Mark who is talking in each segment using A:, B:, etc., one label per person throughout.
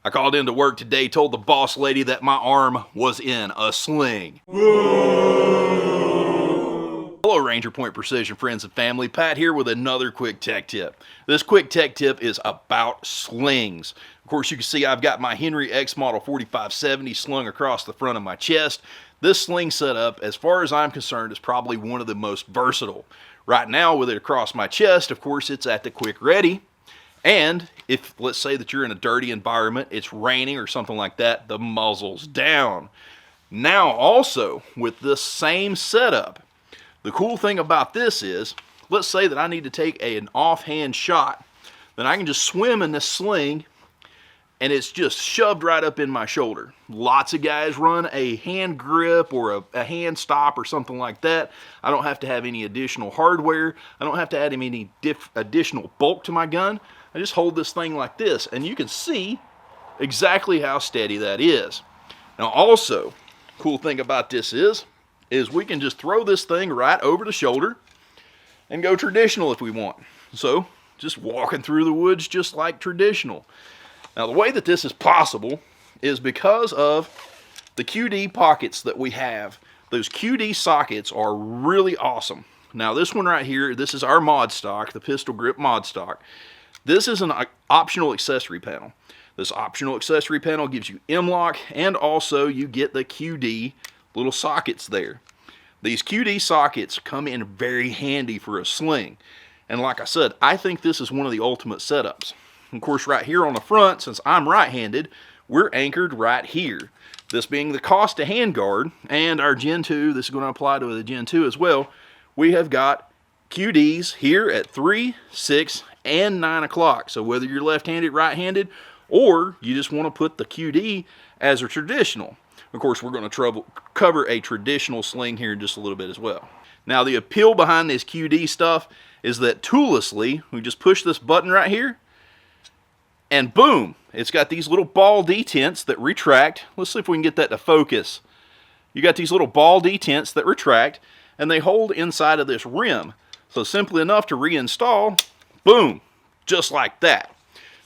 A: I called into work today, told the boss lady that my arm was in a sling. Hello Ranger Point Precision friends and family, Pat here with another quick tech tip. This quick tech tip is about slings. Of course you can see I've got my Henry X Model 4570 slung across the front of my chest. This sling setup, as far as I'm concerned, is probably one of the most versatile. Right now with it across my chest, of course it's at the quick ready. And if, let's say that you're in a dirty environment, it's raining or something like that, the muzzle's down. Now also, with this same setup, the cool thing about this is, let's say that I need to take an offhand shot, then I can just swim in this sling and it's just shoved right up in my shoulder. Lots of guys run a hand grip or a hand stop or something like that. I don't have to have any additional hardware. I don't have to add any additional bulk to my gun. I just hold this thing like this and you can see exactly how steady that is. Now also, cool thing about this is we can just throw this thing right over the shoulder and go traditional if we want. So just walking through the woods just like traditional. Now the way that this is possible is because of the QD pockets that we have. Those QD sockets are really awesome. Now this one right here, this is our mod stock, the pistol grip mod stock. This is an optional accessory panel. This optional accessory panel gives you M-LOK and also you get the QD little sockets there. These QD sockets come in very handy for a sling. And like I said, I think this is one of the ultimate setups. Of course, right here on the front, since I'm right-handed, we're anchored right here. This being the Costa handguard and our Gen 2, this is going to apply to the Gen 2 as well. We have got QDs here at 3, 6, and 9 o'clock. So whether you're left-handed, right-handed, or you just want to put the QD as a traditional. Of course, we're going to cover a traditional sling here in just a little bit as well. Now, the appeal behind this QD stuff is that toollessly, we just push this button right here, and boom, it's got these little ball detents that retract. Let's see if we can get that to focus. You got these little ball detents that retract, and they hold inside of this rim. So simply enough to reinstall, boom, just like that.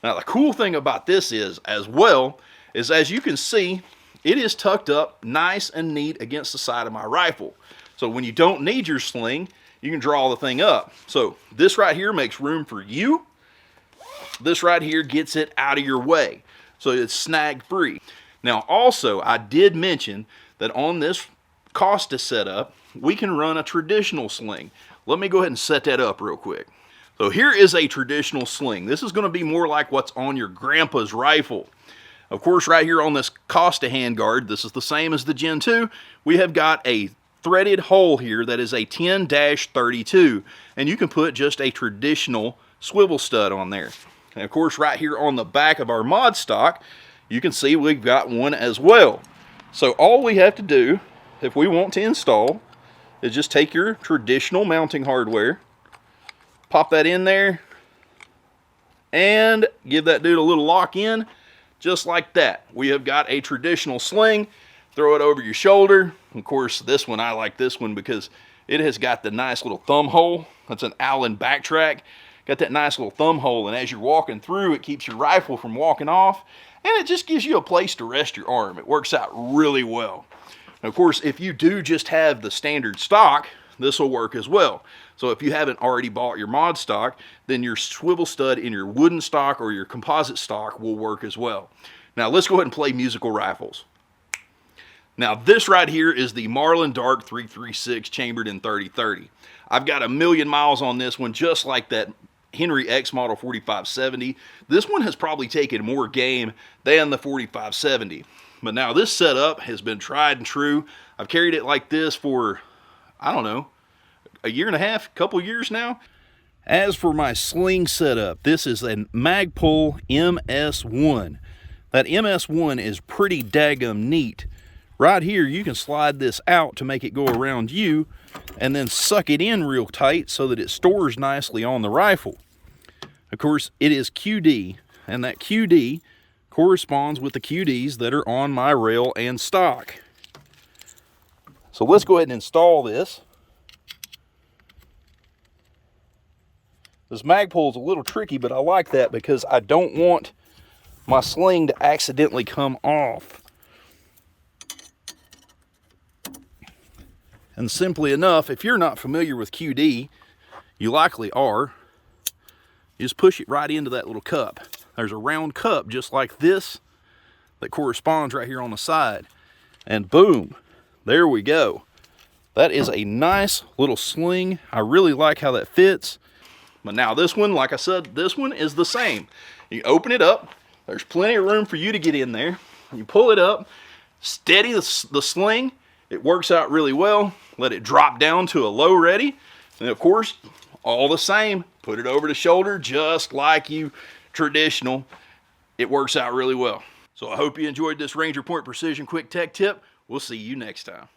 A: Now, the cool thing about this is, as well, is as you can see, it is tucked up nice and neat against the side of my rifle. So when you don't need your sling, you can draw the thing up. So this right here makes room for you. This right here gets it out of your way. So it's snag free. Now also, I did mention that on this Costa setup, we can run a traditional sling. Let me go ahead and set that up real quick. So here is a traditional sling. This is going to be more like what's on your grandpa's rifle. Of course, right here on this Costa handguard, this is the same as the Gen 2, we have got a threaded hole here that is a 10-32, and you can put just a traditional swivel stud on there. And of course, right here on the back of our mod stock, you can see we've got one as well. So all we have to do, if we want to install, is just take your traditional mounting hardware, pop that in there, and give that dude a little lock in. Just like that, we have got a traditional sling. Throw it over your shoulder. Of course, this one, I like this one because it has got the nice little thumb hole. That's an Allen backtrack. Got that nice little thumb hole, and as you're walking through, it keeps your rifle from walking off, and it just gives you a place to rest your arm. It works out really well. And of course, if you do just have the standard stock, this will work as well. So if you haven't already bought your mod stock, then your swivel stud in your wooden stock or your composite stock will work as well. Now let's go ahead and play musical rifles. Now this right here is the Marlin Dark 336 chambered in 30-30. I've got 1,000,000 miles on this one, just like that Henry X Model 4570. This one has probably taken more game than the 4570. But now this setup has been tried and true. I've carried it like this for, I don't know, a year and a half, couple years now. As for my sling setup, this is a Magpul MS1. That MS1 is pretty daggum neat. Right here, you can slide this out to make it go around you and then suck it in real tight so that it stores nicely on the rifle. Of course, it is QD, and that QD corresponds with the QDs that are on my rail and stock. So let's go ahead and install this. This Magpul is a little tricky, but I like that because I don't want my sling to accidentally come off. And simply enough, if you're not familiar with QD, you likely are, you just push it right into that little cup. There's a round cup just like this that corresponds right here on the side. And boom, there we go. That is a nice little sling. I really like how that fits. But now this one, like I said, this one is the same. You open it up, there's plenty of room for you to get in there. You pull it up, steady the sling. It works out really well. Let it drop down to a low ready. And of course, all the same, put it over the shoulder just like you traditional. It works out really well. So I hope you enjoyed this Ranger Point Precision Quick Tech Tip. We'll see you next time.